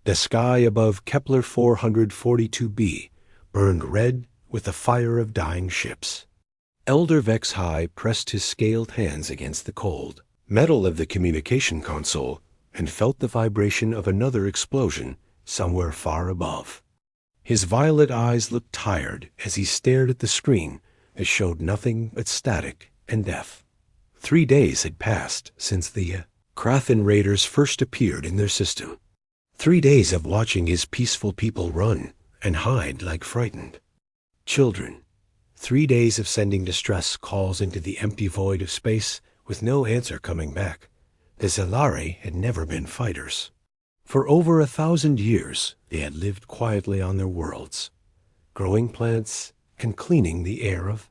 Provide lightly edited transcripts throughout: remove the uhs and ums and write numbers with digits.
The sky above Kepler 442b burned red with the fire of dying ships. Elder Vex High pressed his scaled hands against the cold metal of the communication console and felt the vibration of another explosion somewhere far above. His violet eyes looked tired as he stared at the screen that showed nothing but static and death. 3 days had passed since the Krathen raiders first appeared in their system. 3 days of watching his peaceful people run and hide like frightened children. 3 days of sending distress calls into the empty void of space with no answer coming back. The Zelari had never been fighters. For over 1,000 years, they had lived quietly on their worlds, growing plants and cleaning the air of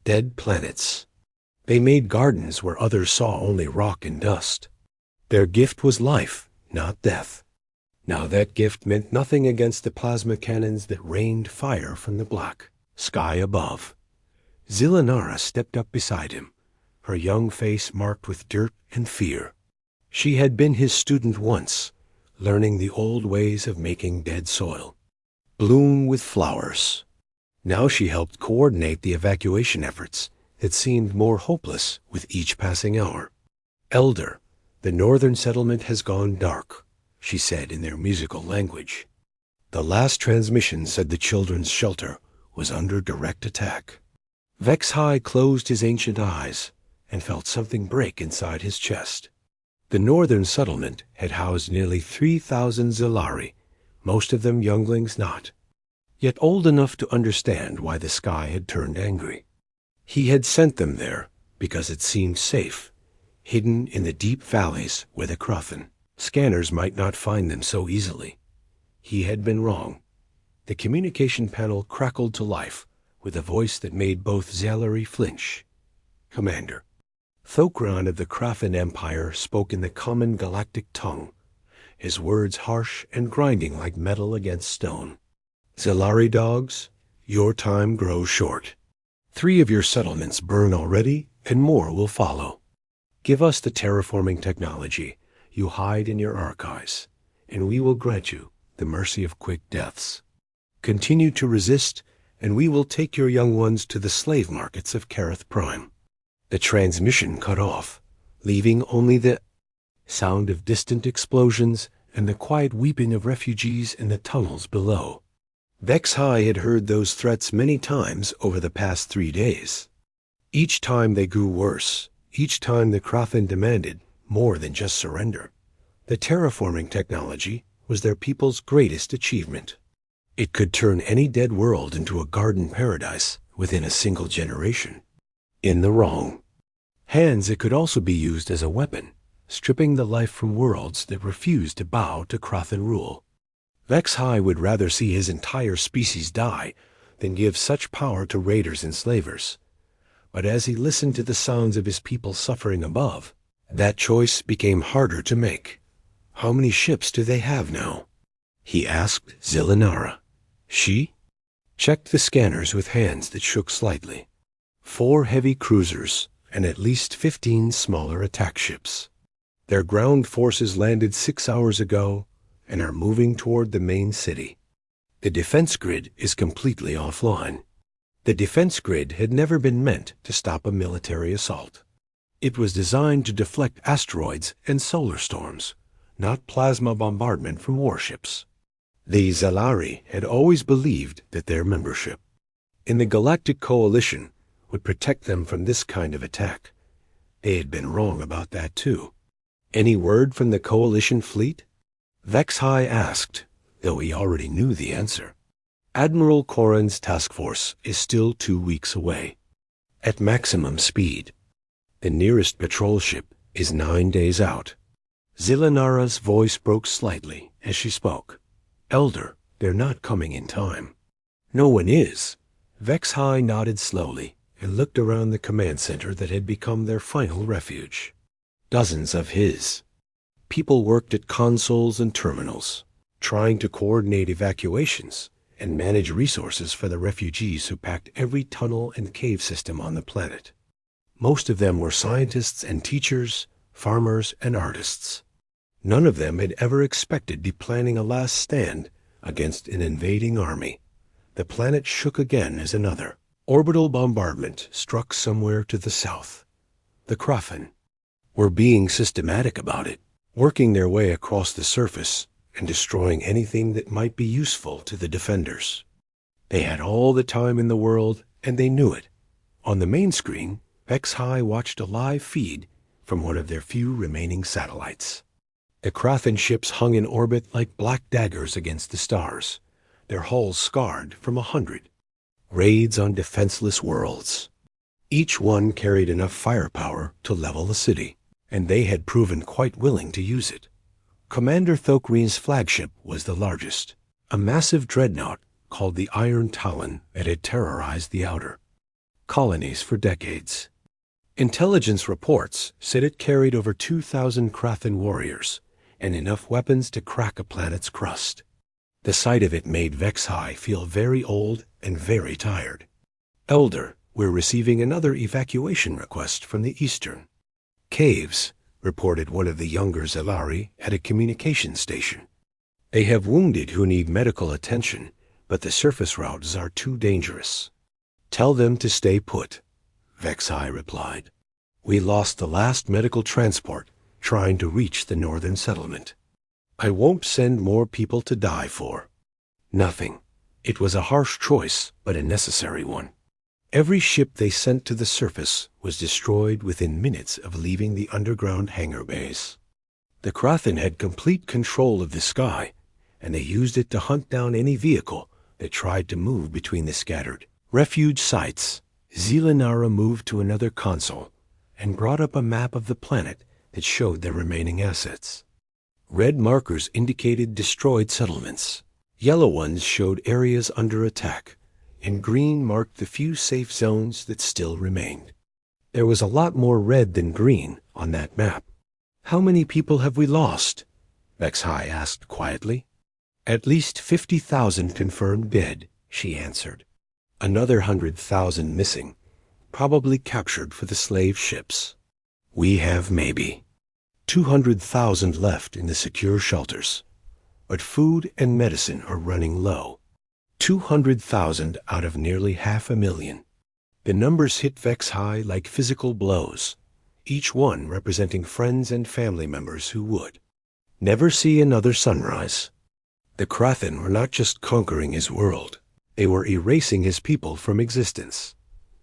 dead planets. They made gardens where others saw only rock and dust. Their gift was life, not death. Now that gift meant nothing against the plasma cannons that rained fire from the black sky above. Zilanara stepped up beside him, her young face marked with dirt and fear. She had been his student once, learning the old ways of making dead soil bloom with flowers. Now she helped coordinate the evacuation efforts that seemed more hopeless with each passing hour. Elder, the northern settlement has gone dark, she said in their musical language. The last transmission said the children's shelter was under direct attack. Vex High closed his ancient eyes and felt something break inside his chest. The northern settlement had housed nearly 3,000 Zelari, most of them younglings not, yet old enough to understand why the sky had turned angry. He had sent them there because it seemed safe, hidden in the deep valleys where the Krathen scanners might not find them so easily. He had been wrong. The communication panel crackled to life with a voice that made both Zelari flinch. Commander, Thokran of the Krathen Empire spoke in the common galactic tongue, his words harsh and grinding like metal against stone. Zelari dogs, your time grows short. 3 of your settlements burn already, and more will follow. Give us the terraforming technology you hide in your archives, and we will grant you the mercy of quick deaths. Continue to resist, and we will take your young ones to the slave markets of Kareth Prime. The transmission cut off, leaving only the sound of distant explosions and the quiet weeping of refugees in the tunnels below. Vex High had heard those threats many times over the past 3 days. Each time they grew worse, each time the Krathen demanded more than just surrender. The terraforming technology was their people's greatest achievement. It could turn any dead world into a garden paradise within a single generation. In the wrong hands, it could also be used as a weapon, stripping the life from worlds that refused to bow to Krathen rule. Vex High would rather see his entire species die than give such power to raiders and slavers. But as he listened to the sounds of his people suffering above, that choice became harder to make. How many ships do they have now? He asked Zilanara. She checked the scanners with hands that shook slightly. 4 heavy cruisers and at least 15 smaller attack ships. Their ground forces landed 6 hours ago and are moving toward the main city. The defense grid is completely offline. The defense grid had never been meant to stop a military assault. It was designed to deflect asteroids and solar storms, not plasma bombardment from warships. The Zelari had always believed that their membership in the Galactic Coalition would protect them from this kind of attack. They had been wrong about that too. Any word from the Coalition fleet? Vex High asked, though he already knew the answer. Admiral Corrin's task force is still 2 weeks away, at maximum speed. The nearest patrol ship is 9 days out. Zilanara's voice broke slightly as she spoke. Elder, they're not coming in time. No one is. Vex High nodded slowly and looked around the command center that had become their final refuge. Dozens of his people worked at consoles and terminals, trying to coordinate evacuations and manage resources for the refugees who packed every tunnel and cave system on the planet. Most of them were scientists and teachers, farmers and artists. None of them had ever expected to be planning a last stand against an invading army. The planet shook again as another orbital bombardment struck somewhere to the south. The Kraken were being systematic about it, working their way across the surface and destroying anything that might be useful to the defenders. They had all the time in the world, and they knew it. On the main screen, HFY watched a live feed from one of their few remaining satellites. The Kraken ships hung in orbit like black daggers against the stars, their hulls scarred from 100 raids on defenseless worlds. Each one carried enough firepower to level the city, and they had proven quite willing to use it. Commander Thokri's flagship was the largest, a massive dreadnought called the Iron Talon that had terrorized the outer colonies for decades. Intelligence reports said it carried over 2,000 Kraken warriors and enough weapons to crack a planet's crust. The sight of it made HFY feel very old and very tired. Elder, we're receiving another evacuation request from the eastern caves, reported one of the younger Zalari at a communication station. They have wounded who need medical attention, but the surface routes are too dangerous. Tell them to stay put, HFY replied. We lost the last medical transport trying to reach the northern settlement. I won't send more people to die for nothing. It was a harsh choice, but a necessary one. Every ship they sent to the surface was destroyed within minutes of leaving the underground hangar base. The Kraken had complete control of the sky, and they used it to hunt down any vehicle that tried to move between the scattered refuge sites. Zelenara moved to another console and brought up a map of the planet that showed their remaining assets. Red markers indicated destroyed settlements. Yellow ones showed areas under attack, and green marked the few safe zones that still remained. There was a lot more red than green on that map. How many people have we lost? HFY asked quietly. At least 50,000 confirmed dead, she answered. Another 100,000 missing, probably captured for the slave ships. We have maybe 200,000 left in the secure shelters, but food and medicine are running low. 200,000 out of nearly 500,000. The numbers hit HFY like physical blows, each one representing friends and family members who would never see another sunrise. The Kraken were not just conquering his world, they were erasing his people from existence.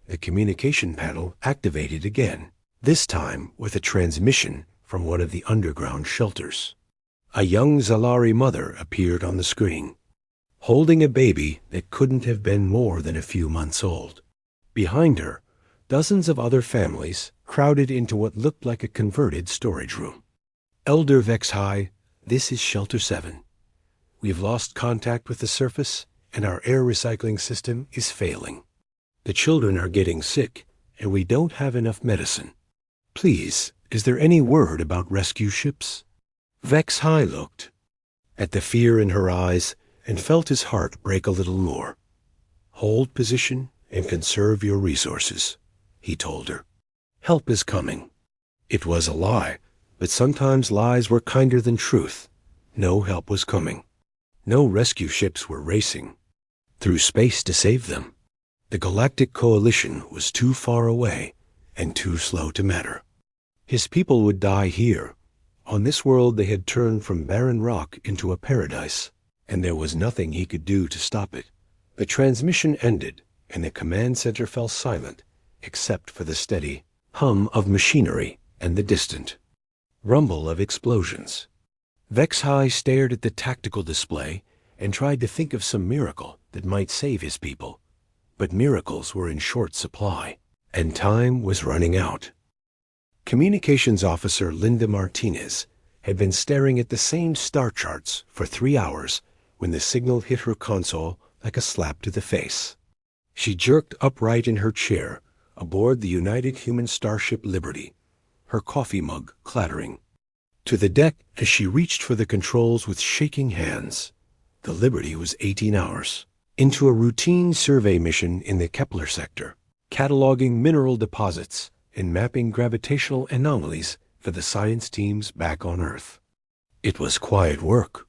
The communication panel activated again, this time with a transmission from one of the underground shelters. A young Zalari mother appeared on the screen, holding a baby that couldn't have been more than a few months old. Behind her, dozens of other families crowded into what looked like a converted storage room. Elder HFY, this is Shelter 7. We've lost contact with the surface, and our air recycling system is failing. The children are getting sick, and we don't have enough medicine. Please, is there any word about rescue ships? HFY looked at the fear in her eyes and felt his heart break a little more. Hold position and conserve your resources, he told her. Help is coming. It was a lie, but sometimes lies were kinder than truth. No help was coming. No rescue ships were racing through space to save them. The Galactic Coalition was too far away and too slow to matter. His people would die here. On this world they had turned from barren rock into a paradise, and there was nothing he could do to stop it. The transmission ended, and the command center fell silent, except for the steady hum of machinery and the distant rumble of explosions. HFY stared at the tactical display and tried to think of some miracle that might save his people. But miracles were in short supply, and time was running out. Communications Officer Linda Martinez had been staring at the same star charts for 3 hours when the signal hit her console like a slap to the face. She jerked upright in her chair aboard the United Human Starship Liberty, her coffee mug clattering. To the deck as she reached for the controls with shaking hands. The Liberty was 18 hours into a routine survey mission in the Kepler sector, cataloging mineral deposits and mapping gravitational anomalies for the science teams back on Earth. It was quiet work,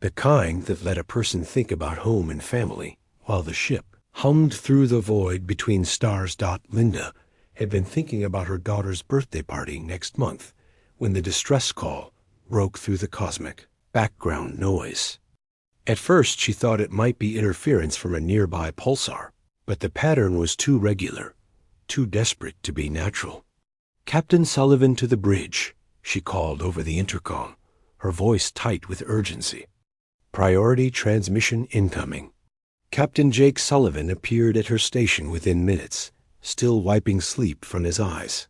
the kind that let a person think about home and family, while the ship hummed through the void between stars. Linda had been thinking about her daughter's birthday party next month when the distress call broke through the cosmic background noise. At first she thought it might be interference from a nearby pulsar, but the pattern was too regular, too desperate to be natural. "Captain Sullivan to the bridge," she called over the intercom, her voice tight with urgency. "Priority transmission incoming." Captain Jake Sullivan appeared at her station within minutes, still wiping sleep from his eyes.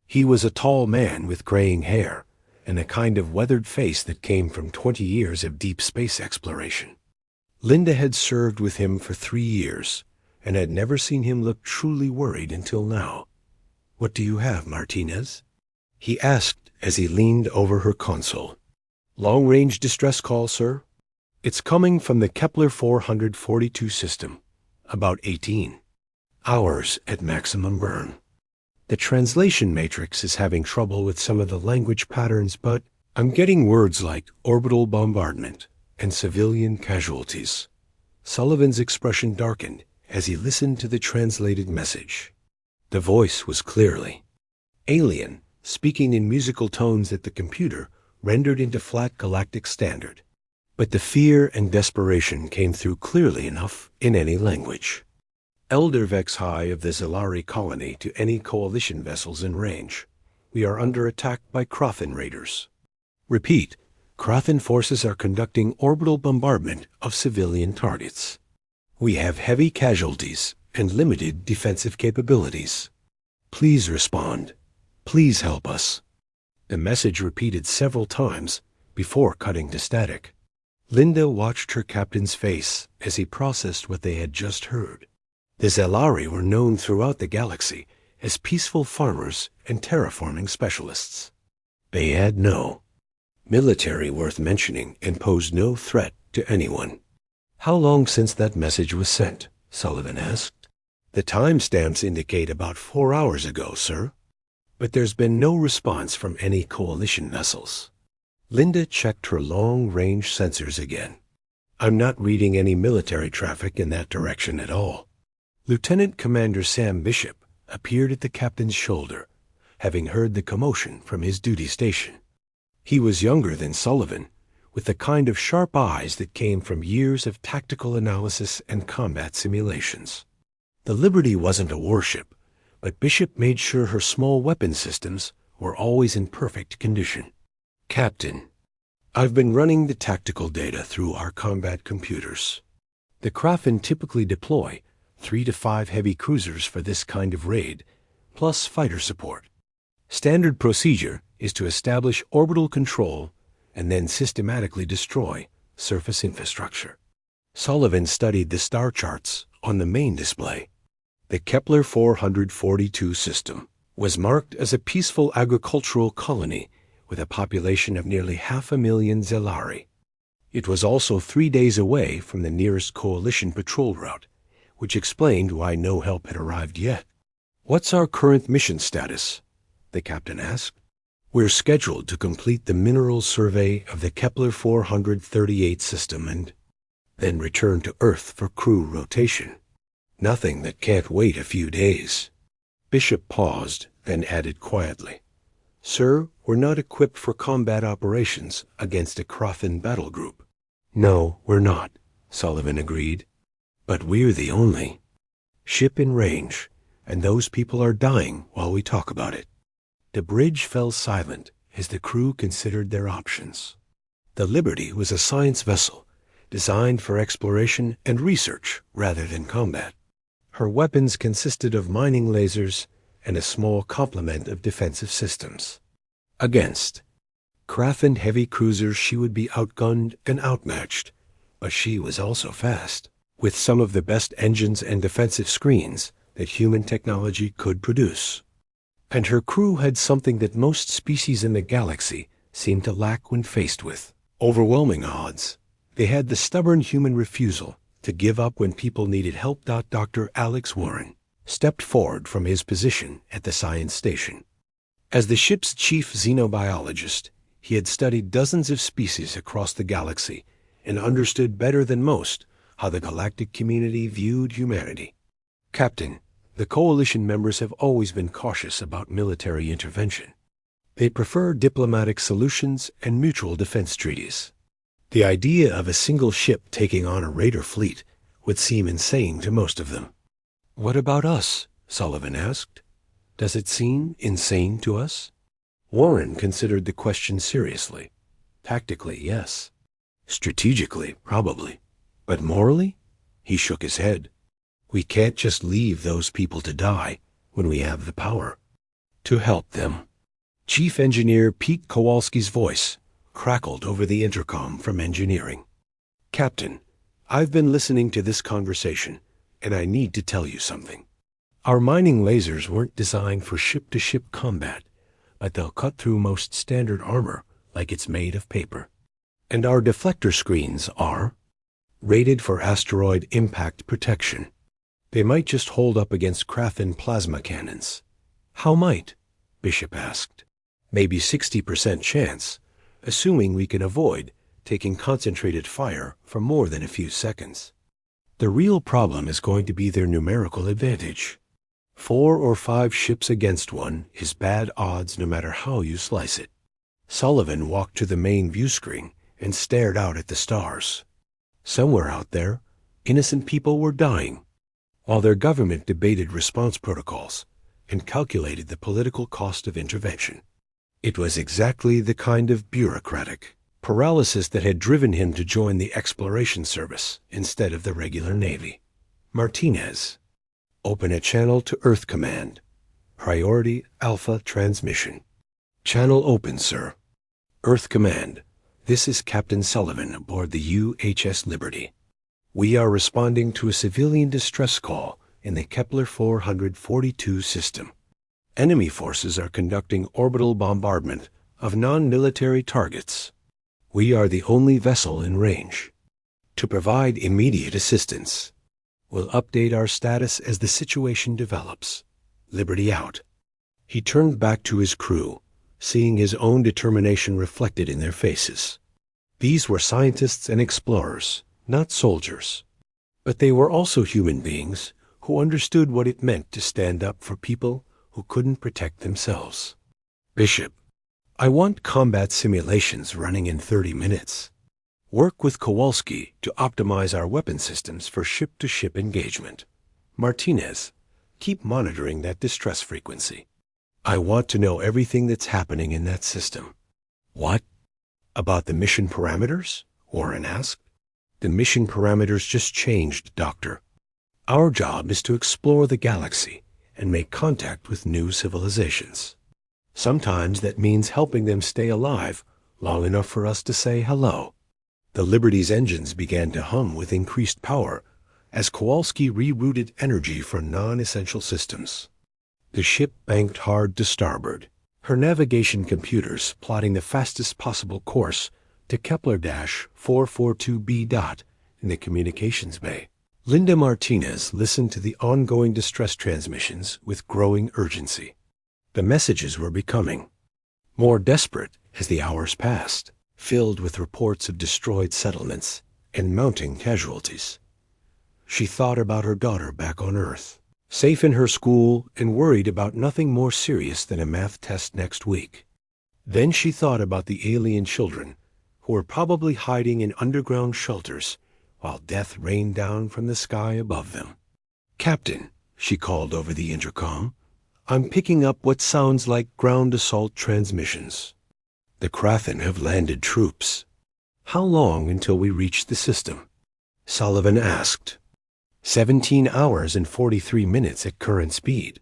He was a tall man with graying hair and a kind of weathered face that came from 20 years of deep space exploration. Linda had served with him for 3 years and had never seen him look truly worried until now. "What do you have, Martinez?" he asked as he leaned over her console. "Long-range distress call, sir. It's coming from the Kepler 442 system, about 18 hours at maximum burn. The translation matrix is having trouble with some of the language patterns, but I'm getting words like orbital bombardment and civilian casualties." Sullivan's expression darkened as he listened to the translated message. The voice was clearly alien, speaking in musical tones that the computer rendered into flat galactic standard. But the fear and desperation came through clearly enough in any language. "Elder Vex High of the Zalari colony to any coalition vessels in range. We are under attack by Krothan raiders. Repeat, Krothan forces are conducting orbital bombardment of civilian targets. We have heavy casualties and limited defensive capabilities. Please respond. Please help us." The message repeated several times before cutting to static. Linda watched her captain's face as he processed what they had just heard. The Zalari were known throughout the galaxy as peaceful farmers and terraforming specialists. They had no military worth mentioning and posed no threat to anyone. "How long since that message was sent?" Sullivan asked. "The timestamps indicate about 4 hours ago, sir. But there's been no response from any coalition vessels." Linda checked her long-range sensors again. "I'm not reading any military traffic in that direction at all." Lieutenant Commander Sam Bishop appeared at the captain's shoulder, having heard the commotion from his duty station. He was younger than Sullivan, with the kind of sharp eyes that came from years of tactical analysis and combat simulations. The Liberty wasn't a warship, but Bishop made sure her small weapon systems were always in perfect condition. "Captain, I've been running the tactical data through our combat computers. The Krothan typically deploy 3 to 5 heavy cruisers for this kind of raid, plus fighter support. Standard procedure is to establish orbital control and then systematically destroy surface infrastructure." Sullivan studied the star charts on the main display. The Kepler 442 system was marked as a peaceful agricultural colony with a population of nearly 500,000 Zalari. It was also 3 days away from the nearest coalition patrol route, which explained why no help had arrived yet. "What's our current mission status?" the captain asked. "We're scheduled to complete the mineral survey of the Kepler 438 system and then return to Earth for crew rotation. Nothing that can't wait a few days." Bishop paused, then added quietly, "Sir, we're not equipped for combat operations against a Krothan battle group." "No, we're not," Sullivan agreed. "But we're the only ship in range, and those people are dying while we talk about it." The bridge fell silent as the crew considered their options. The Liberty was a science vessel designed for exploration and research rather than combat. Her weapons consisted of mining lasers and a small complement of defensive systems. Against Krothan heavy cruisers she would be outgunned and outmatched, but she was also fast, with some of the best engines and defensive screens that human technology could produce. And her crew had something that most species in the galaxy seemed to lack when faced with overwhelming odds. They had the stubborn human refusal to give up when people needed help. Dr. Alex Warren stepped forward from his position at the science station. As the ship's chief xenobiologist, He had studied dozens of species across the galaxy and understood better than most how the galactic community viewed humanity. Captain, the Coalition members have always been cautious about military intervention. They prefer diplomatic solutions and mutual defense treaties. The idea of a single ship taking on a raider fleet would seem insane to most of them. "What about us?" Sullivan asked. "Does it seem insane to us?" Warren considered the question seriously. Tactically, yes. Strategically, probably. But morally? He shook his head. We can't just leave those people to die when we have the power to help them. Chief Engineer Pete Kowalski's voice crackled over the intercom from engineering. "Captain, I've been listening to this conversation, and I need to tell you something. Our mining lasers weren't designed for ship-to-ship combat, but they'll cut through most standard armor like it's made of paper. And our deflector screens are rated for asteroid impact protection. They might just hold up against Krathan plasma cannons." "How might?" Bishop asked. "Maybe 60% chance, assuming we can avoid taking concentrated fire for more than a few seconds. The real problem is going to be their numerical advantage. 4 or 5 ships against one is bad odds no matter how you slice it." Sullivan walked to the main view screen and stared out at the stars. Somewhere out there, innocent people were dying, while their government debated response protocols and calculated the political cost of intervention. It was exactly the kind of bureaucratic paralysis that had driven him to join the Exploration Service instead of the regular Navy. "Martinez, open a channel to Earth Command. Priority Alpha transmission." "Channel open, sir." "Earth Command, this is Captain Sullivan aboard the UHS Liberty. We are responding to a civilian distress call in the Kepler 442 system. Enemy forces are conducting orbital bombardment of non-military targets. We are the only vessel in range. To provide immediate assistance, we'll update our status as the situation develops. Liberty out." He turned back to his crew, seeing his own determination reflected in their faces. These were scientists and explorers, not soldiers. But they were also human beings who understood what it meant to stand up for people who couldn't protect themselves. "Bishop, I want combat simulations running in 30 minutes. Work with Kowalski to optimize our weapon systems for ship-to-ship engagement. Martinez, keep monitoring that distress frequency. I want to know everything that's happening in that system." "What? About the mission parameters?" Warren asked. "The mission parameters just changed, Doctor. Our job is to explore the galaxy and make contact with new civilizations. Sometimes that means helping them stay alive long enough for us to say hello." The Liberty's engines began to hum with increased power as Kowalski rerouted energy from non-essential systems. The ship banked hard to starboard, her navigation computers plotting the fastest possible course to Kepler-442b. In the communications bay. Linda Martinez listened to the ongoing distress transmissions with growing urgency. The messages were becoming more desperate as the hours passed, filled with reports of destroyed settlements and mounting casualties. She thought about her daughter back on Earth, safe in her school and worried about nothing more serious than a math test next week. Then she thought about the alien children who were probably hiding in underground shelters while death rained down from the sky above them. "Captain," she called over the intercom, "I'm picking up what sounds like ground assault transmissions. The Krathan have landed troops. How long until we reach the system?" Sullivan asked. 17 hours and 43 minutes at current speed."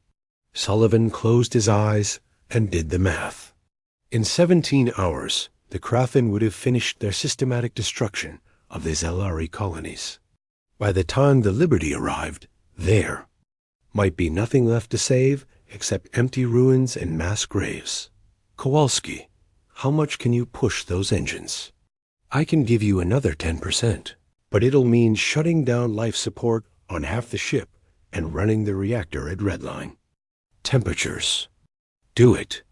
Sullivan closed his eyes and did the math. In 17 hours, the Krathan would have finished their systematic destruction of the Zelari colonies. By the time the Liberty arrived, there might be nothing left to save except empty ruins and mass graves. "Kowalski, how much can you push those engines?" "I can give you another 10%, but it'll mean shutting down life support on half the ship and running the reactor at redline." "Temperatures." "Do it."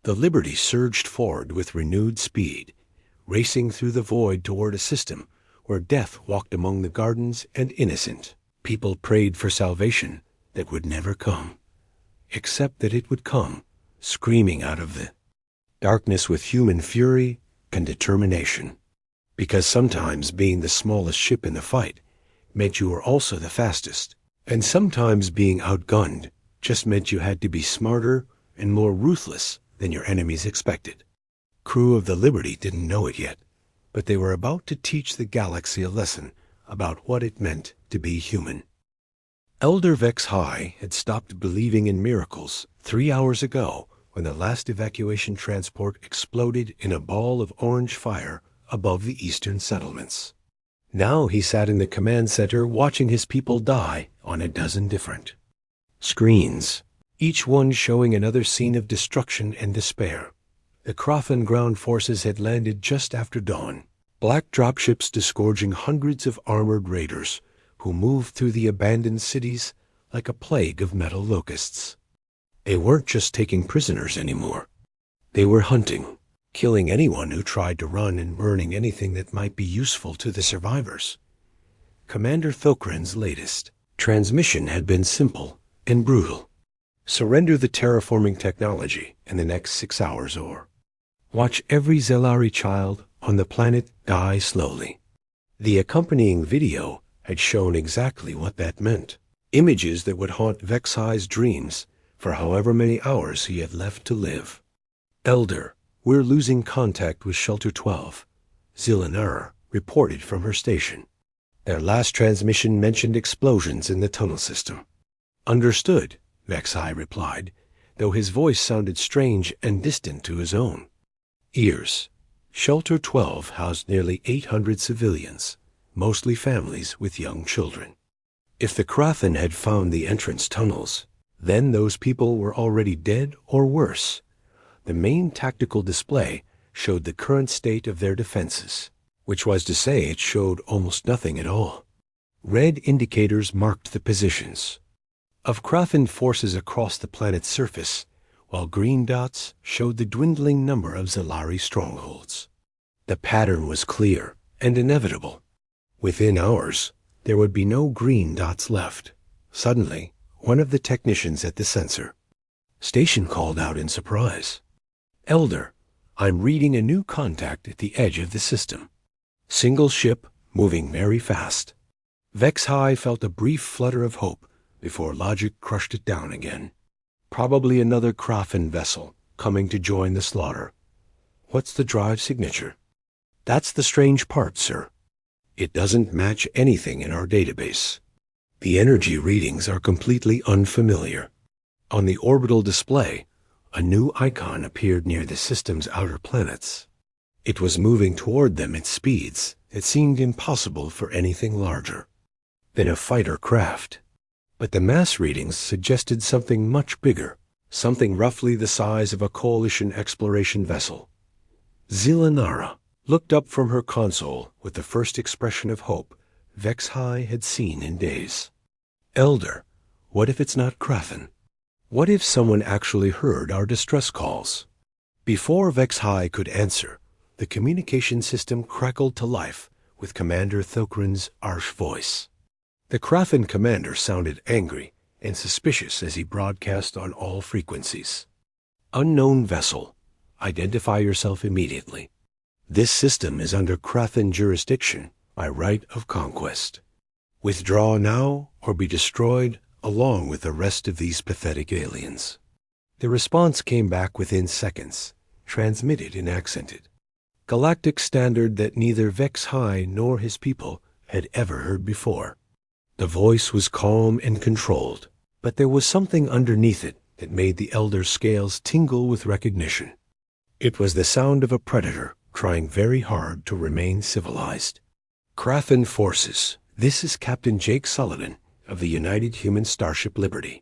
The Liberty surged forward with renewed speed, racing through the void toward a system where death walked among the gardens and innocent people prayed for salvation that would never come, except that it would come, screaming out of the darkness with human fury and determination. Because sometimes being the smallest ship in the fight meant you were also the fastest, and sometimes being outgunned just meant you had to be smarter and more ruthless than your enemies expected. Crew of the Liberty didn't know it yet, but they were about to teach the galaxy a lesson about what it meant to be human. Elder Vex High had stopped believing in miracles 3 hours ago when the last evacuation transport exploded in a ball of orange fire above the eastern settlements. Now he sat in the command center watching his people die on a dozen different screens, each one showing another scene of destruction and despair. The Crofton ground forces had landed just after dawn, black dropships disgorging hundreds of armored raiders who moved through the abandoned cities like a plague of metal locusts. They weren't just taking prisoners anymore. They were hunting, killing anyone who tried to run and burning anything that might be useful to the survivors. Commander Thokran's latest transmission had been simple and brutal. Surrender the terraforming technology in the next 6 hours or watch every Zelari child on the planet die slowly. The accompanying video had shown exactly what that meant. Images that would haunt Vex High's dreams for however many hours he had left to live. Elder, we're losing contact with Shelter 12. Zilanara reported from her station. Their last transmission mentioned explosions in the tunnel system. Understood, Vex High replied, though his voice sounded strange and distant to his own ears. Shelter 12 housed nearly 800 civilians, mostly families with young children. If the Krathen had found the entrance tunnels, then those people were already dead or worse. The main tactical display showed the current state of their defenses, which was to say it showed almost nothing at all. Red indicators marked the positions of Krathen forces across the planet's surface, while green dots showed the dwindling number of Zelari strongholds. The pattern was clear and inevitable. Within hours, there would be no green dots left. Suddenly, one of the technicians at the sensor station called out in surprise. Elder, I'm reading a new contact at the edge of the system. Single ship, moving very fast. Vex High felt a brief flutter of hope before logic crushed it down again. Probably another Krafen vessel coming to join the slaughter. What's the drive signature? That's the strange part, sir. It doesn't match anything in our database. The energy readings are completely unfamiliar. On the orbital display, a new icon appeared near the system's outer planets. It was moving toward them at speeds that seemed impossible for anything larger than a fighter craft. But the mass readings suggested something much bigger, something roughly the size of a coalition exploration vessel. Zilanara looked up from her console with the first expression of hope Vex High had seen in days. Elder, what if it's not Krafen? What if someone actually heard our distress calls? Before Vex High could answer, the communication system crackled to life with Commander Thokran's harsh voice. The Krafen commander sounded angry and suspicious as he broadcast on all frequencies. Unknown vessel, identify yourself immediately. This system is under Krafen jurisdiction by right of conquest. Withdraw now or be destroyed along with the rest of these pathetic aliens. The response came back within seconds, transmitted and accented. Galactic standard that neither Vex High nor his people had ever heard before. The voice was calm and controlled, but there was something underneath it that made the elder's scales tingle with recognition. It was the sound of a predator trying very hard to remain civilized. Krafen forces, this is Captain Jake Sullivan of the United Human Starship Liberty.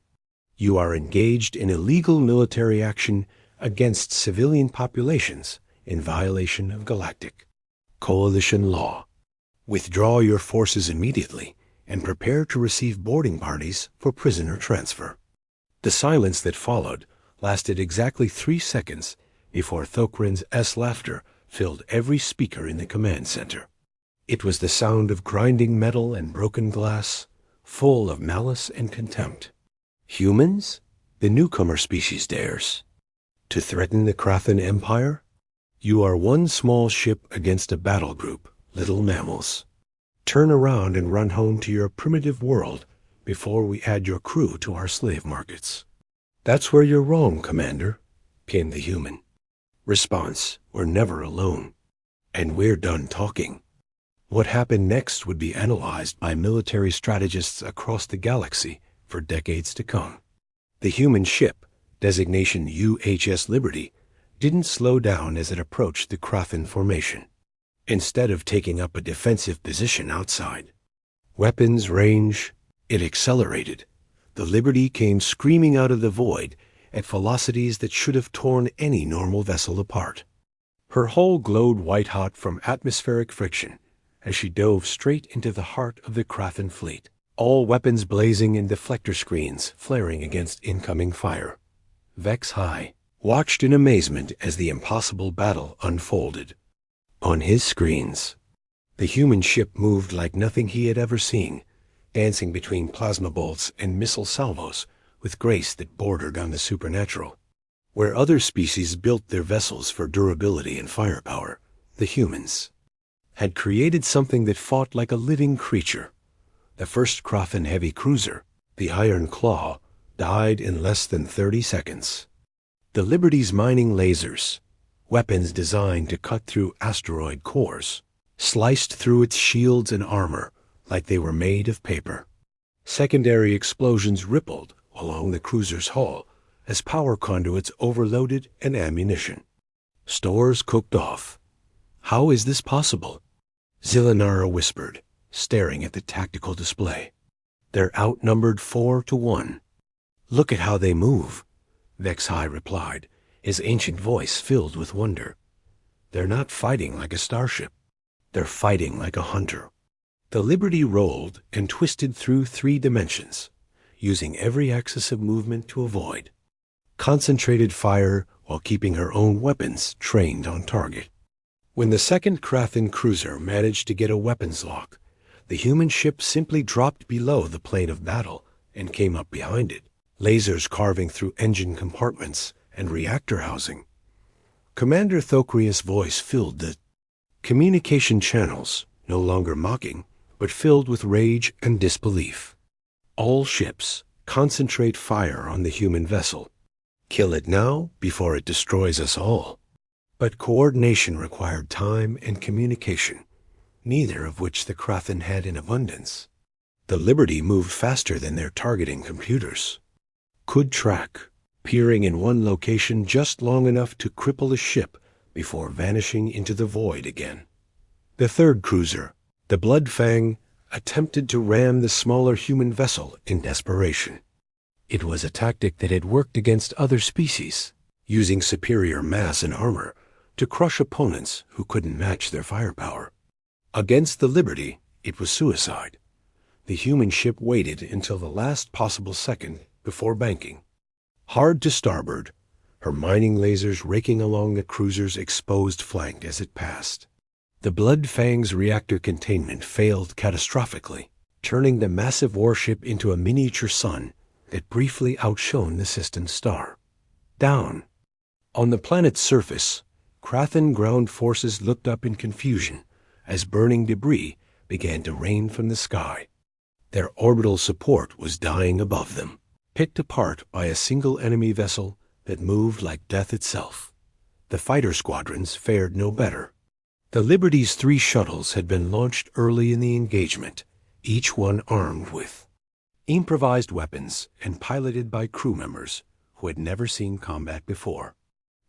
You are engaged in illegal military action against civilian populations in violation of Galactic Coalition law. Withdraw your forces immediately and prepare to receive boarding parties for prisoner transfer. The silence that followed lasted exactly 3 seconds before Thokrin's laughter filled every speaker in the command center. It was the sound of grinding metal and broken glass, full of malice and contempt. Humans? The newcomer species dares to threaten the Krathan Empire? You are one small ship against a battle group, little mammals. Turn around and run home to your primitive world before we add your crew to our slave markets. That's where you're wrong, Commander, came the human. Response, we're never alone. And we're done talking. What happened next would be analyzed by military strategists across the galaxy for decades to come. The human ship, designation UHS Liberty, didn't slow down as it approached the Krathan formation. Instead of taking up a defensive position outside, weapons range, it accelerated. The Liberty came screaming out of the void at velocities that should have torn any normal vessel apart. Her hull glowed white-hot from atmospheric friction as she dove straight into the heart of the Krathan fleet, all weapons blazing and deflector screens flaring against incoming fire. Vex High watched in amazement as the impossible battle unfolded. On his screens, the human ship moved like nothing he had ever seen, dancing between plasma bolts and missile salvos with grace that bordered on the supernatural. Where other species built their vessels for durability and firepower, the humans had created something that fought like a living creature. The first Krathan heavy cruiser, the Iron Claw, died in less than 30 seconds. The Liberty's mining lasers, weapons designed to cut through asteroid cores, sliced through its shields and armor like they were made of paper. Secondary explosions rippled along the cruiser's hull as power conduits overloaded and ammunition. Stores cooked off. How is this possible? Zilanara whispered, staring at the tactical display. They're outnumbered 4-1. Look at how they move, Vex High replied, his ancient voice filled with wonder. They're not fighting like a starship. They're fighting like a hunter. The Liberty rolled and twisted through 3 dimensions, using every axis of movement to avoid. Concentrated fire while keeping her own weapons trained on target. When the second Krathan cruiser managed to get a weapons lock, the human ship simply dropped below the plane of battle and came up behind it, lasers carving through engine compartments and reactor housing. Commander Thokrius' voice filled the communication channels, no longer mocking, but filled with rage and disbelief. All ships, concentrate fire on the human vessel. Kill it now before it destroys us all. But coordination required time and communication, neither of which the Krathan had in abundance. The Liberty moved faster than their targeting computers. Could track, peering in one location just long enough to cripple a ship before vanishing into the void again. The third cruiser, the Bloodfang, attempted to ram the smaller human vessel in desperation. It was a tactic that had worked against other species, using superior mass and armor to crush opponents who couldn't match their firepower. Against the Liberty, it was suicide. The human ship waited until the last possible second before banking. Hard to starboard, her mining lasers raking along the cruiser's exposed flank as it passed. The Bloodfang's reactor containment failed catastrophically, turning the massive warship into a miniature sun that briefly outshone the distant star. Down. On the planet's surface, Krathan ground forces looked up in confusion as burning debris began to rain from the sky. Their orbital support was dying above them, picked apart by a single enemy vessel that moved like death itself. The fighter squadrons fared no better. The Liberty's 3 shuttles had been launched early in the engagement, each one armed with improvised weapons and piloted by crew members who had never seen combat before.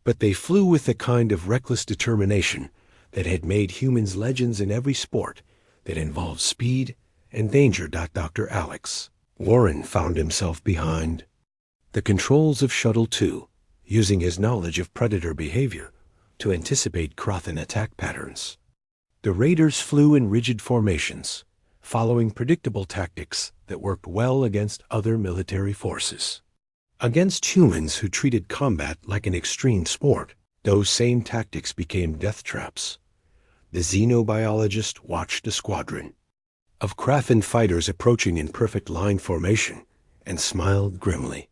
But they flew with the kind of reckless determination that had made humans legends in every sport that involved speed and danger. Dr. Alex Warren found himself behind the controls of Shuttle 2, using his knowledge of predator behavior to anticipate Krathan attack patterns. The raiders flew in rigid formations, following predictable tactics that worked well against other military forces. Against humans who treated combat like an extreme sport, Those same tactics became death traps. The xenobiologist watched a squadron of Krathen fighters approaching in perfect line formation and smiled grimly.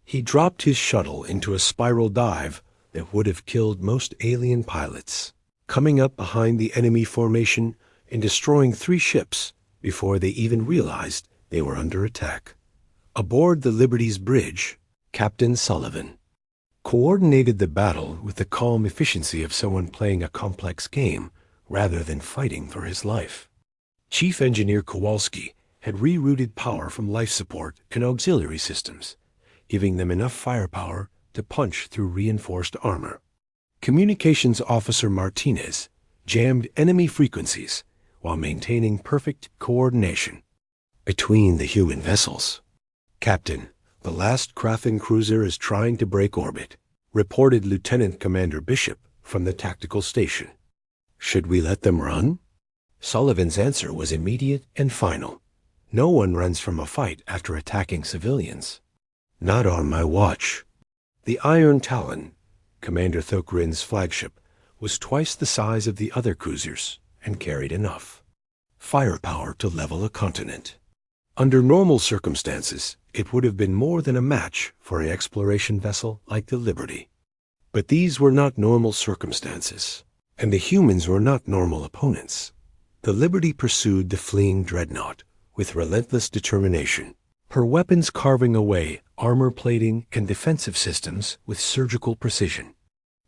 He dropped his shuttle into a spiral dive that would have killed most alien pilots, coming up behind the enemy formation and destroying 3 ships before they even realized they were under attack. Aboard the Liberty's bridge, Captain Sullivan coordinated the battle with the calm efficiency of someone playing a complex game rather than fighting for his life. Chief Engineer Kowalski had rerouted power from life support and auxiliary systems, giving them enough firepower to punch through reinforced armor. Communications Officer Martinez jammed enemy frequencies while maintaining perfect coordination between the human vessels. "Captain, the last Krathen cruiser is trying to break orbit," reported Lieutenant Commander Bishop from the tactical station. "Should we let them run?" Sullivan's answer was immediate and final. "No one runs from a fight after attacking civilians." "Not on my watch." The Iron Talon, Commander Thokrin's flagship, was twice the size of the other cruisers and carried enough firepower to level a continent. Under normal circumstances, it would have been more than a match for an exploration vessel like the Liberty. But these were not normal circumstances, and the humans were not normal opponents. The Liberty pursued the fleeing dreadnought with relentless determination, her weapons carving away armor plating and defensive systems with surgical precision.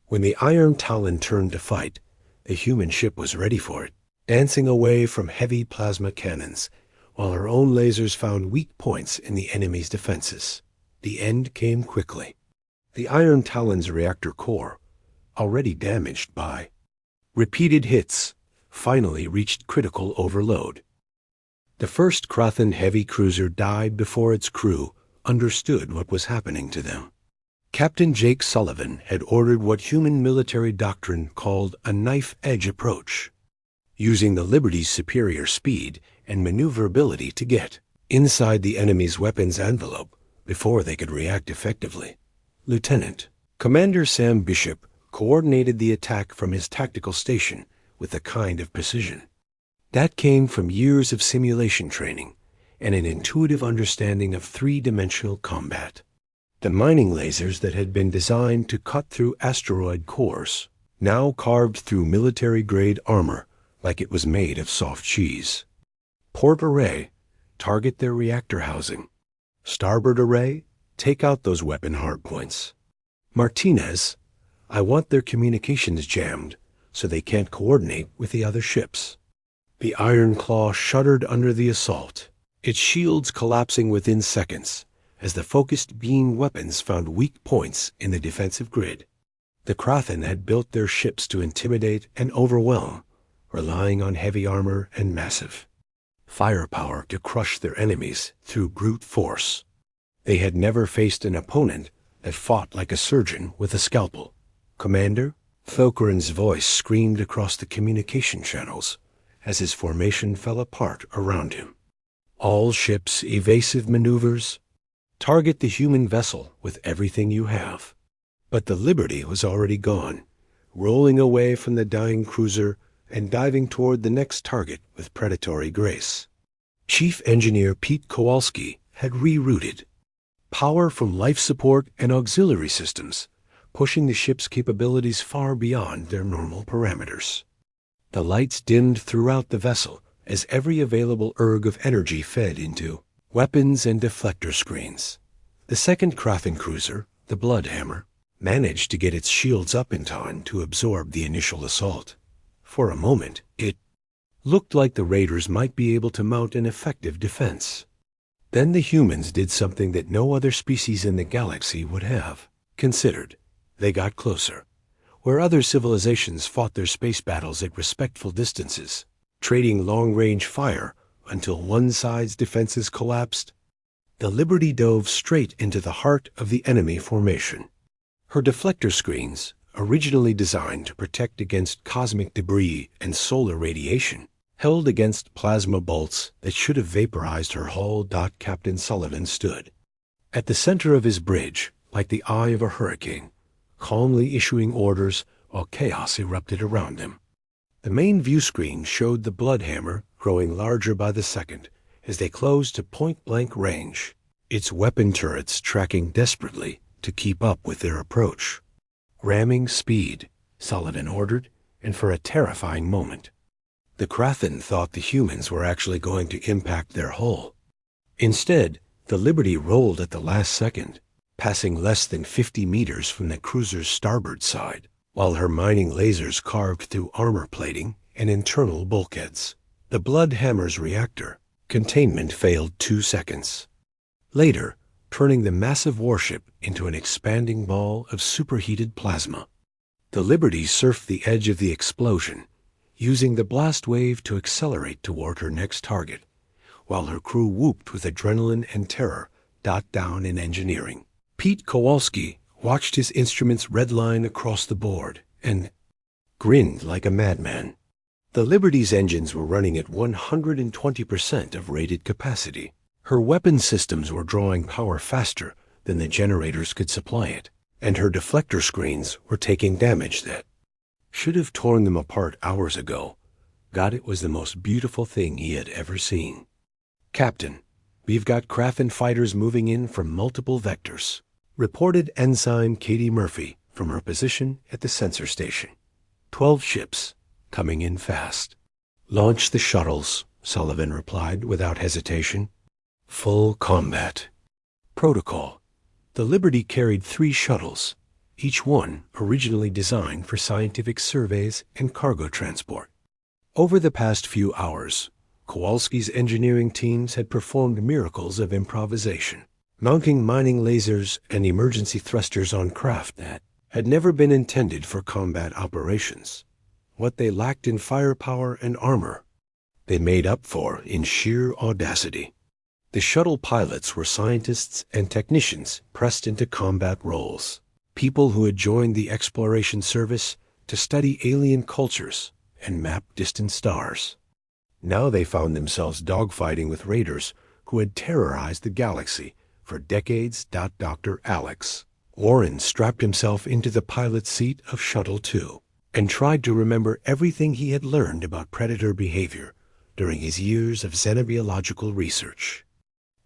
When the Iron Talon turned to fight, the human ship was ready for it, dancing away from heavy plasma cannons, while her own lasers found weak points in the enemy's defenses. The end came quickly. The Iron Talon's reactor core, already damaged by repeated hits, finally reached critical overload. The first Krathen heavy cruiser died before its crew understood what was happening to them. Captain Jake Sullivan had ordered what human military doctrine called a knife-edge approach, using the Liberty's superior speed and maneuverability to get inside the enemy's weapons envelope before they could react effectively. Lieutenant Commander Sam Bishop coordinated the attack from his tactical station with a kind of precision that came from years of simulation training and an intuitive understanding of 3-dimensional combat. The mining lasers that had been designed to cut through asteroid cores now carved through military-grade armor like it was made of soft cheese. Port array, target their reactor housing. Starboard array, take out those weapon hardpoints. Martinez, I want their communications jammed so they can't coordinate with the other ships. The Iron Claw shuddered under the assault, its shields collapsing within seconds as the focused beam weapons found weak points in the defensive grid. The Krathen had built their ships to intimidate and overwhelm, relying on heavy armor and massive firepower to crush their enemies through brute force. They had never faced an opponent that fought like a surgeon with a scalpel. "Commander?" Thokrin's voice screamed across the communication channels as his formation fell apart around him. "All ships evasive maneuvers. Target the human vessel with everything you have." But the Liberty was already gone, rolling away from the dying cruiser and diving toward the next target with predatory grace. Chief Engineer Pete Kowalski had rerouted power from life support and auxiliary systems, pushing the ship's capabilities far beyond their normal parameters. The lights dimmed throughout the vessel as every available erg of energy fed into weapons and deflector screens. The second Krathen cruiser, the Bloodhammer, managed to get its shields up in time to absorb the initial assault. For a moment, it looked like the raiders might be able to mount an effective defense. Then the humans did something that no other species in the galaxy would have considered. They got closer. Where other civilizations fought their space battles at respectful distances, trading long-range fire until one side's defenses collapsed, the Liberty dove straight into the heart of the enemy formation. Her deflector screens, originally designed to protect against cosmic debris and solar radiation, held against plasma bolts that should have vaporized her hull. Captain Sullivan stood at the center of his bridge, like the eye of a hurricane, calmly issuing orders while chaos erupted around them. The main view screen showed the Bloodhammer growing larger by the second as they closed to point-blank range, its weapon turrets tracking desperately to keep up with their approach. Ramming speed, Sullivan ordered, and for a terrifying moment, the Krathen thought the humans were actually going to impact their hull. Instead, the Liberty rolled at the last second, passing less than 50 meters from the cruiser's starboard side, while her mining lasers carved through armor plating and internal bulkheads. The Bloodhammer's reactor containment failed 2 seconds. Later, turning the massive warship into an expanding ball of superheated plasma. The Liberty surfed the edge of the explosion, using the blast wave to accelerate toward her next target, while her crew whooped with adrenaline and terror, down in engineering. Pete Kowalski watched his instruments redline across the board and grinned like a madman. The Liberty's engines were running at 120% of rated capacity. Her weapon systems were drawing power faster than the generators could supply it, and her deflector screens were taking damage that should have torn them apart hours ago. God, it was the most beautiful thing he had ever seen. "Captain, we've got Krathen fighters moving in from multiple vectors," reported Ensign Katie Murphy from her position at the sensor station. 12 ships, coming in fast. "Launch the shuttles," Sullivan replied without hesitation. "Full combat." Protocol. The Liberty carried 3 shuttles, each one originally designed for scientific surveys and cargo transport. Over the past few hours, Kowalski's engineering teams had performed miracles of improvisation, mounting mining lasers and emergency thrusters on craft that had never been intended for combat operations. What they lacked in firepower and armor, they made up for in sheer audacity. The shuttle pilots were scientists and technicians pressed into combat roles, people who had joined the exploration service to study alien cultures and map distant stars. Now they found themselves dogfighting with raiders who had terrorized the galaxy for decades. Dr. Alex Warren strapped himself into the pilot's seat of Shuttle 2 and tried to remember everything he had learned about predator behavior during his years of xenobiological research.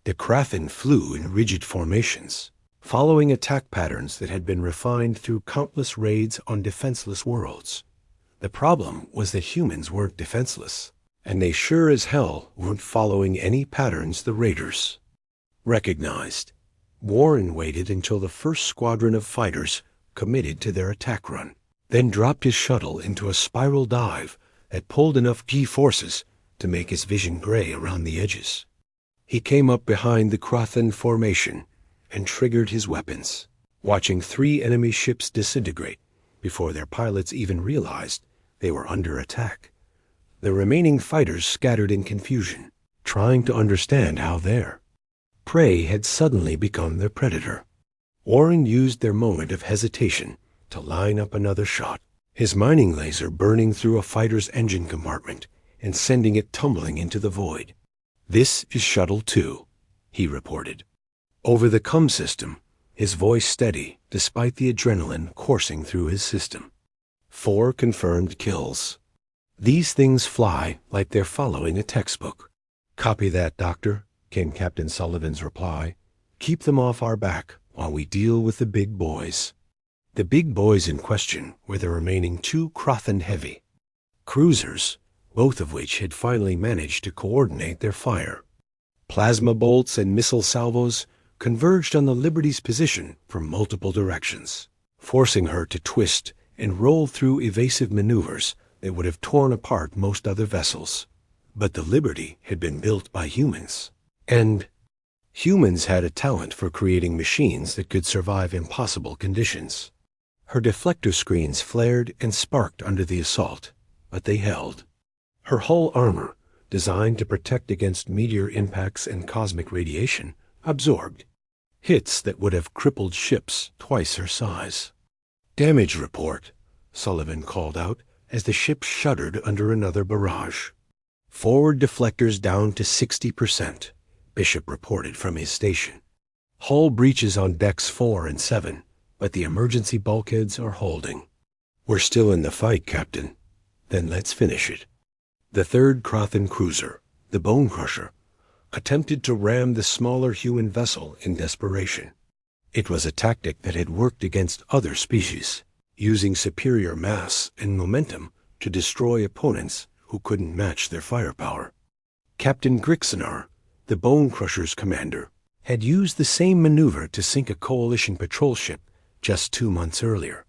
The Krathen flew in rigid formations, following attack patterns that had been refined through countless raids on defenseless worlds. The problem was that humans weren't defenseless, and they sure as hell weren't following any patterns the raiders recognized. Warren waited until the first squadron of fighters committed to their attack run, then dropped his shuttle into a spiral dive that pulled enough G-forces to make his vision gray around the edges. He came up behind the Krathen formation and triggered his weapons, watching 3 enemy ships disintegrate before their pilots even realized they were under attack. The remaining fighters scattered in confusion, trying to understand how their prey had suddenly become their predator. Warren used their moment of hesitation to line up another shot, his mining laser burning through a fighter's engine compartment and sending it tumbling into the void. "This is Shuttle 2, he reported. Over the comm system, his voice steady despite the adrenaline coursing through his system. 4 confirmed kills. These things fly like they're following a textbook." "Copy that, Doctor," came Captain Sullivan's reply. "Keep them off our back while we deal with the big boys." The big boys in question were the remaining 2 Krathen heavy cruisers, both of which had finally managed to coordinate their fire. Plasma bolts and missile salvos converged on the Liberty's position from multiple directions, forcing her to twist and roll through evasive maneuvers that would have torn apart most other vessels. But the Liberty had been built by humans, and humans had a talent for creating machines that could survive impossible conditions. Her deflector screens flared and sparked under the assault, but they held. Her hull armor, designed to protect against meteor impacts and cosmic radiation, absorbed hits that would have crippled ships twice her size. "Damage report," Sullivan called out as the ship shuddered under another barrage. "Forward deflectors down to 60%, Bishop reported from his station. "Hull breaches on decks 4 and 7, but the emergency bulkheads are holding. We're still in the fight, Captain. Then let's finish it. The third Crothan cruiser, the Bone Crusher, attempted to ram the smaller human vessel in desperation. It was a tactic that had worked against other species, using superior mass and momentum to destroy opponents who couldn't match their firepower. Captain Grixonar, the Bone Crusher's commander, had used the same maneuver to sink a coalition patrol ship just 2 months earlier.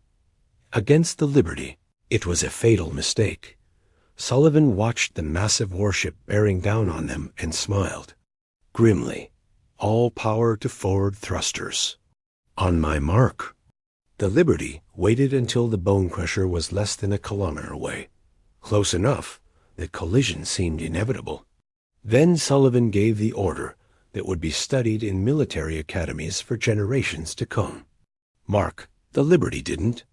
Against the Liberty, it was a fatal mistake. Sullivan watched the massive warship bearing down on them and smiled. Grimly, all power to forward thrusters. On my mark. The Liberty waited until the Bone Crusher was less than a kilometer away. Close enough that collision seemed inevitable. Then Sullivan gave the order that would be studied in military academies for generations to come. Mark, the Liberty didn't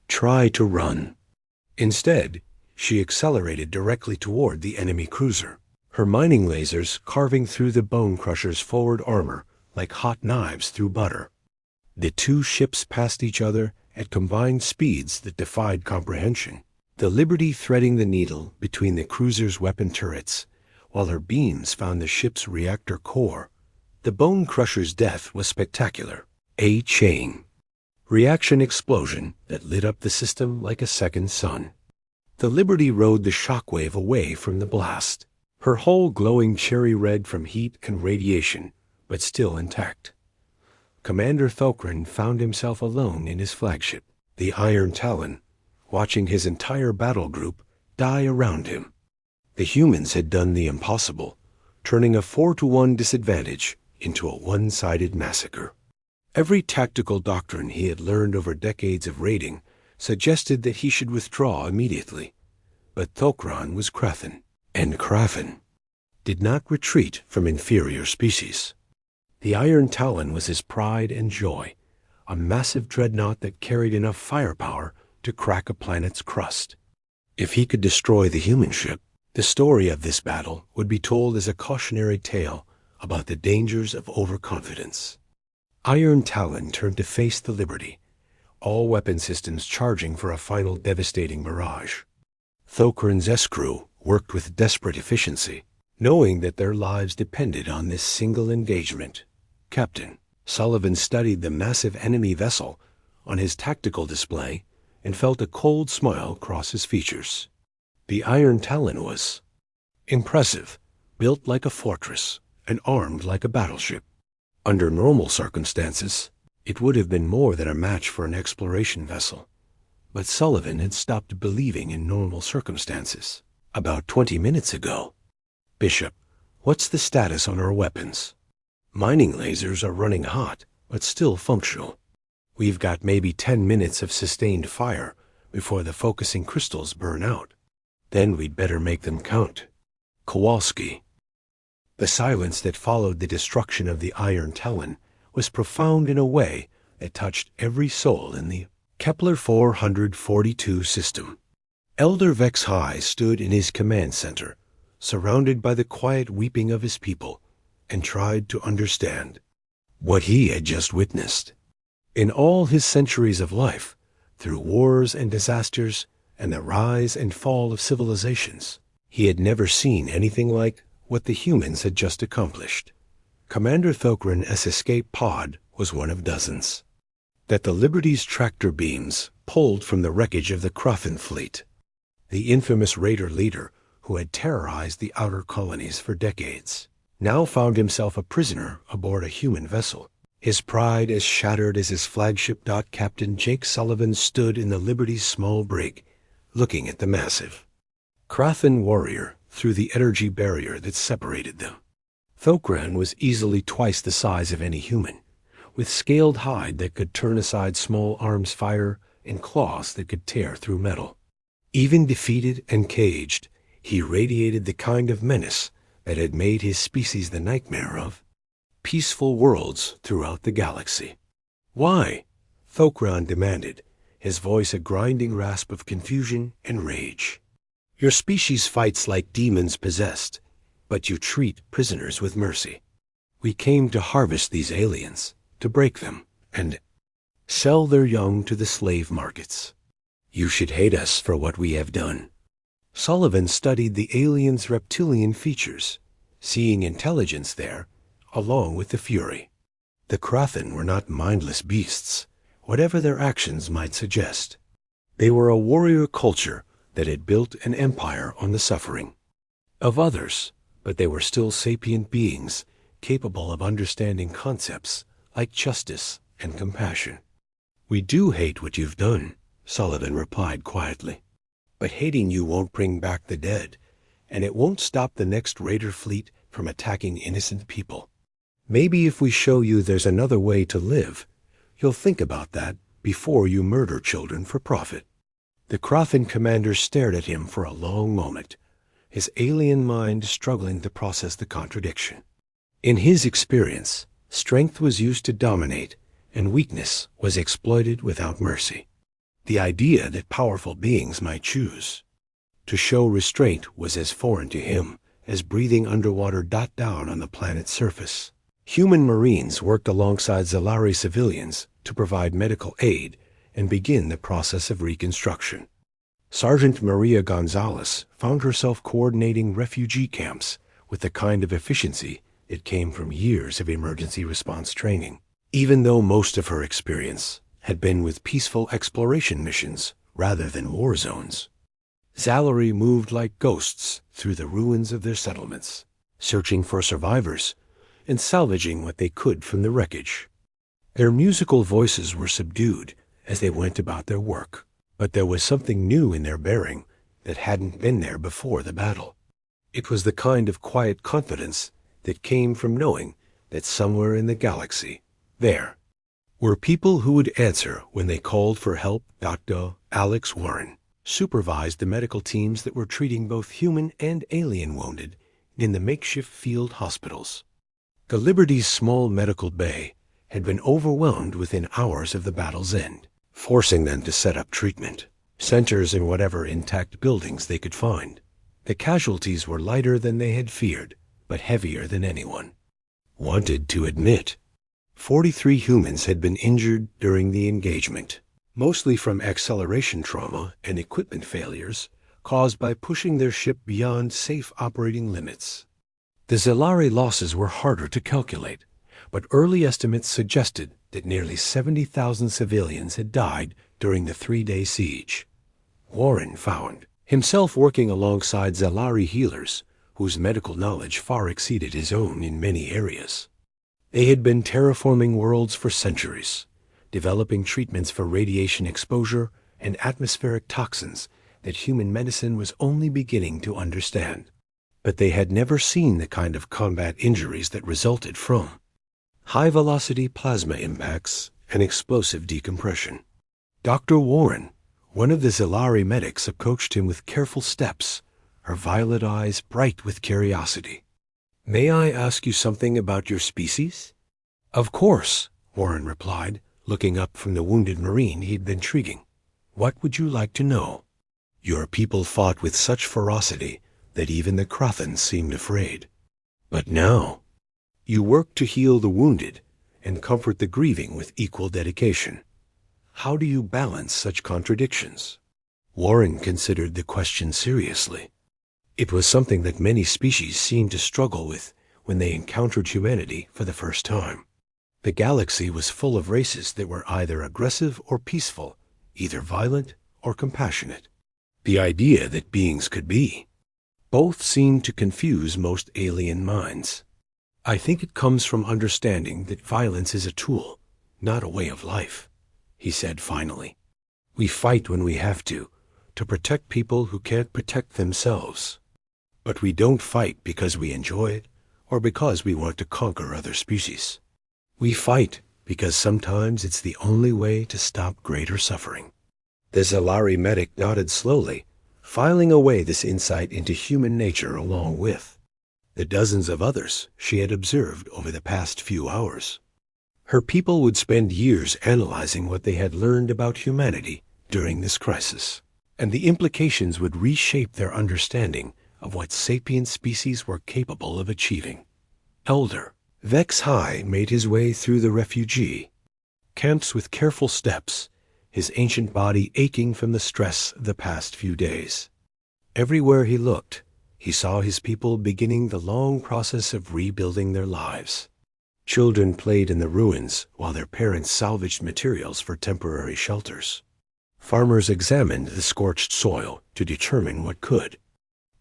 try to run. Instead, she accelerated directly toward the enemy cruiser, her mining lasers carving through the Bone Crusher's forward armor like hot knives through butter. The two ships passed each other at combined speeds that defied comprehension, the Liberty threading the needle between the cruiser's weapon turrets, while her beams found the ship's reactor core. The Bone Crusher's death was spectacular. A chain reaction explosion that lit up the system like a second sun. The Liberty rode the shockwave away from the blast, her hull glowing cherry red from heat and radiation, but still intact. Commander Thokran found himself alone in his flagship, the Iron Talon, watching his entire battle group die around him. The humans had done the impossible, turning a 4-to-1 disadvantage into a one-sided massacre. Every tactical doctrine he had learned over decades of raiding suggested that he should withdraw immediately. But Thokran was Crothan, and Crothan did not retreat from inferior species. The Iron Talon was his pride and joy, a massive dreadnought that carried enough firepower to crack a planet's crust. If he could destroy the human ship, the story of this battle would be told as a cautionary tale about the dangers of overconfidence. Iron Talon turned to face the Liberty, all weapon systems charging for a final devastating barrage. Thokran's S-crew worked with desperate efficiency, knowing that their lives depended on this single engagement. Captain Sullivan studied the massive enemy vessel on his tactical display and felt a cold smile cross his features. The Iron Talon was impressive, built like a fortress and armed like a battleship. Under normal circumstances, it would have been more than a match for an exploration vessel. But Sullivan had stopped believing in normal circumstances about 20 minutes ago. Bishop, what's the status on our weapons? Mining lasers are running hot, but still functional. We've got maybe 10 minutes of sustained fire before the focusing crystals burn out. Then we'd better make them count. Kowalski. The silence that followed the destruction of the Iron Talon was profound in a way that touched every soul in the Kepler 442 system. Elder Vex High stood in his command center, surrounded by the quiet weeping of his people, and tried to understand what he had just witnessed. In all his centuries of life, through wars and disasters and the rise and fall of civilizations, he had never seen anything like what the humans had just accomplished. Commander Thokran's escape pod was one of dozens that the Liberty's tractor beams pulled from the wreckage of the Crothan fleet, the infamous raider leader who had terrorized the outer colonies for decades, now found himself a prisoner aboard a human vessel. His pride as shattered as his flagship. Captain Jake Sullivan stood in the Liberty's small brig, looking at the massive Crothan warrior through the energy barrier that separated them. Thokran was easily twice the size of any human, with scaled hide that could turn aside small arms fire and claws that could tear through metal. Even defeated and caged, he radiated the kind of menace that had made his species the nightmare of peaceful worlds throughout the galaxy. Why? Thokran demanded, his voice a grinding rasp of confusion and rage. Your species fights like demons possessed, but you treat prisoners with mercy. We came to harvest these aliens, to break them, and sell their young to the slave markets. You should hate us for what we have done. Sullivan studied the aliens' reptilian features, seeing intelligence there, along with the fury. The Krathen were not mindless beasts, whatever their actions might suggest. They were a warrior culture that had built an empire on the suffering of others, but they were still sapient beings, capable of understanding concepts like justice and compassion. We do hate what you've done, Sullivan replied quietly. But hating you won't bring back the dead, and it won't stop the next raider fleet from attacking innocent people. Maybe if we show you there's another way to live, you'll think about that before you murder children for profit. The Krathen commander stared at him for a long moment, his alien mind struggling to process the contradiction. In his experience, strength was used to dominate, and weakness was exploited without mercy. The idea that powerful beings might choose to show restraint was as foreign to him as breathing underwater down on the planet's surface. Human Marines worked alongside Zalari civilians to provide medical aid and begin the process of reconstruction. Sergeant Maria Gonzalez found herself coordinating refugee camps with the kind of efficiency that came from years of emergency response training, even though most of her experience had been with peaceful exploration missions rather than war zones. Zalari moved like ghosts through the ruins of their settlements, searching for survivors and salvaging what they could from the wreckage. Their musical voices were subdued as they went about their work, but there was something new in their bearing that hadn't been there before the battle. It was the kind of quiet confidence that came from knowing that somewhere in the galaxy, there, were people who would answer when they called for help. Dr. Alex Warren supervised the medical teams that were treating both human and alien wounded in the makeshift field hospitals. The Liberty's small medical bay had been overwhelmed within hours of the battle's end, forcing them to set up treatment centers in whatever intact buildings they could find. The casualties were lighter than they had feared, but heavier than anyone wanted to admit. 43 humans had been injured during the engagement, mostly from acceleration trauma and equipment failures caused by pushing their ship beyond safe operating limits. The Zalari losses were harder to calculate, but early estimates suggested that nearly 70,000 civilians had died during the 3-day siege. Warren found himself working alongside Zalari healers whose medical knowledge far exceeded his own in many areas. They had been terraforming worlds for centuries, developing treatments for radiation exposure and atmospheric toxins that human medicine was only beginning to understand. But they had never seen the kind of combat injuries that resulted from high-velocity plasma impacts and explosive decompression. Dr. Warren, one of the Zalari medics, approached him with careful steps, her violet eyes bright with curiosity. "May I ask you something about your species?" "Of course," Warren replied, looking up from the wounded Marine he'd been treating. "What would you like to know?" "Your people fought with such ferocity that even the Krathen seemed afraid. But now, you work to heal the wounded and comfort the grieving with equal dedication. How do you balance such contradictions?" Warren considered the question seriously. It was something that many species seemed to struggle with when they encountered humanity for the first time. The galaxy was full of races that were either aggressive or peaceful, either violent or compassionate. The idea that beings could be both seemed to confuse most alien minds. "I think it comes from understanding that violence is a tool, not a way of life," he said finally. "We fight when we have to protect people who can't protect themselves. But we don't fight because we enjoy it or because we want to conquer other species. We fight because sometimes it's the only way to stop greater suffering." The Zalari medic nodded slowly, filing away this insight into human nature along with the dozens of others she had observed over the past few hours. Her people would spend years analyzing what they had learned about humanity during this crisis, and the implications would reshape their understanding of what sapient species were capable of achieving. Elder Vex High made his way through the refugee camps with careful steps, his ancient body aching from the stress of the past few days. Everywhere he looked, he saw his people beginning the long process of rebuilding their lives. Children played in the ruins while their parents salvaged materials for temporary shelters. Farmers examined the scorched soil to determine what could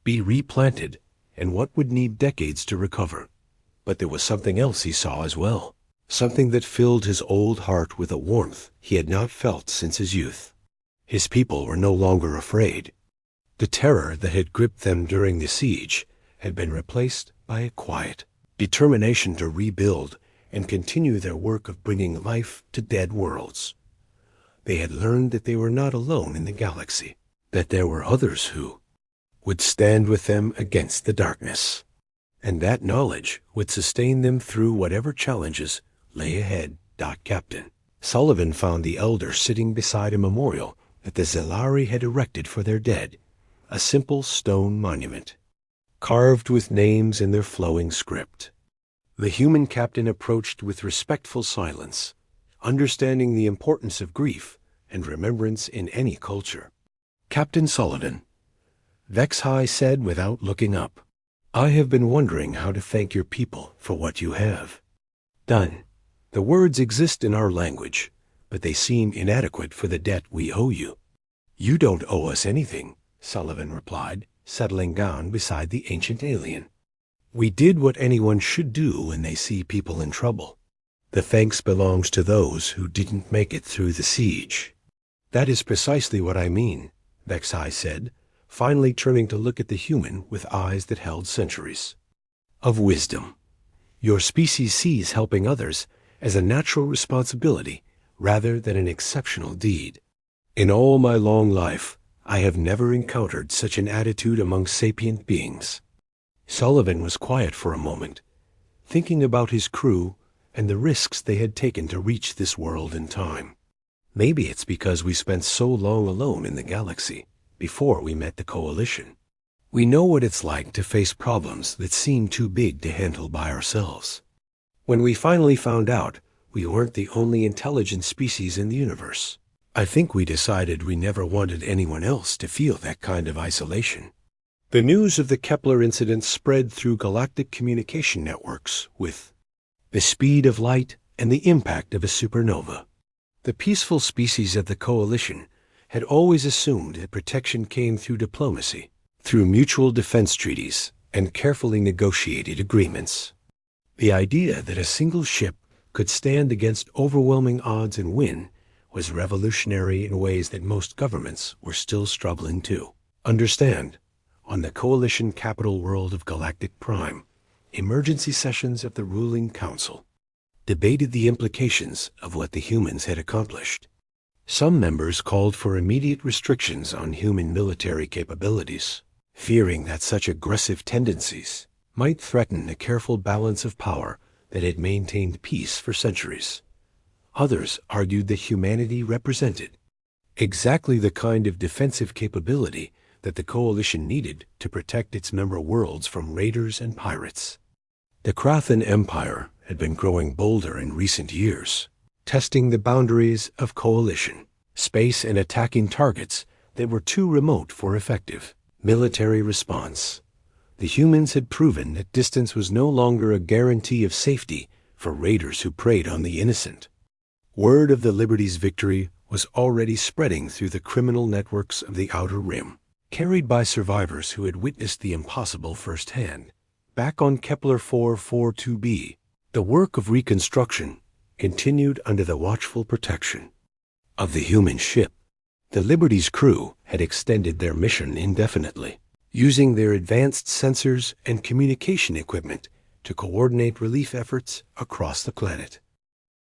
be replanted and what would need decades to recover. But there was something else he saw as well, something that filled his old heart with a warmth he had not felt since his youth. His people were no longer afraid. The terror that had gripped them during the siege had been replaced by a quiet determination to rebuild and continue their work of bringing life to dead worlds. They had learned that they were not alone in the galaxy, that there were others who would stand with them against the darkness, and that knowledge would sustain them through whatever challenges lay ahead. Captain Sullivan found the elder sitting beside a memorial that the Zelari had erected for their dead, a simple stone monument, carved with names in their flowing script. The human captain approached with respectful silence, understanding the importance of grief and remembrance in any culture. "Captain Sullivan," Vexhai said without looking up, "I have been wondering how to thank your people for what you have done. The words exist in our language, but they seem inadequate for the debt we owe you." "You don't owe us anything," Sullivan replied, settling down beside the ancient alien. "We did what anyone should do when they see people in trouble. The thanks belongs to those who didn't make it through the siege." "That is precisely what I mean," Vexhai said, finally turning to look at the human with eyes that held centuries of wisdom. "Your species sees helping others as a natural responsibility rather than an exceptional deed. In all my long life, I have never encountered such an attitude among sapient beings." Sullivan was quiet for a moment, thinking about his crew and the risks they had taken to reach this world in time. "Maybe it's because we spent so long alone in the galaxy before we met the Coalition. We know what it's like to face problems that seem too big to handle by ourselves. When we finally found out we weren't the only intelligent species in the universe, I think we decided we never wanted anyone else to feel that kind of isolation." The news of the Kepler incident spread through galactic communication networks with the speed of light and the impact of a supernova. The peaceful species of the Coalition had always assumed that protection came through diplomacy, through mutual defense treaties and carefully negotiated agreements. The idea that a single ship could stand against overwhelming odds and win was revolutionary in ways that most governments were still struggling to understand. On the Coalition capital world of Galactic Prime, emergency sessions of the ruling council debated the implications of what the humans had accomplished. Some members called for immediate restrictions on human military capabilities, fearing that such aggressive tendencies might threaten the careful balance of power that had maintained peace for centuries. Others argued that humanity represented exactly the kind of defensive capability that the Coalition needed to protect its member worlds from raiders and pirates. The Krathan Empire had been growing bolder in recent years, testing the boundaries of Coalition space and attacking targets that were too remote for effective military response. The humans had proven that distance was no longer a guarantee of safety for raiders who preyed on the innocent. Word of the Liberty's victory was already spreading through the criminal networks of the Outer Rim, carried by survivors who had witnessed the impossible firsthand. Back on Kepler 442b, the work of reconstruction continued under the watchful protection of the human ship. The Liberty's crew had extended their mission indefinitely, using their advanced sensors and communication equipment to coordinate relief efforts across the planet.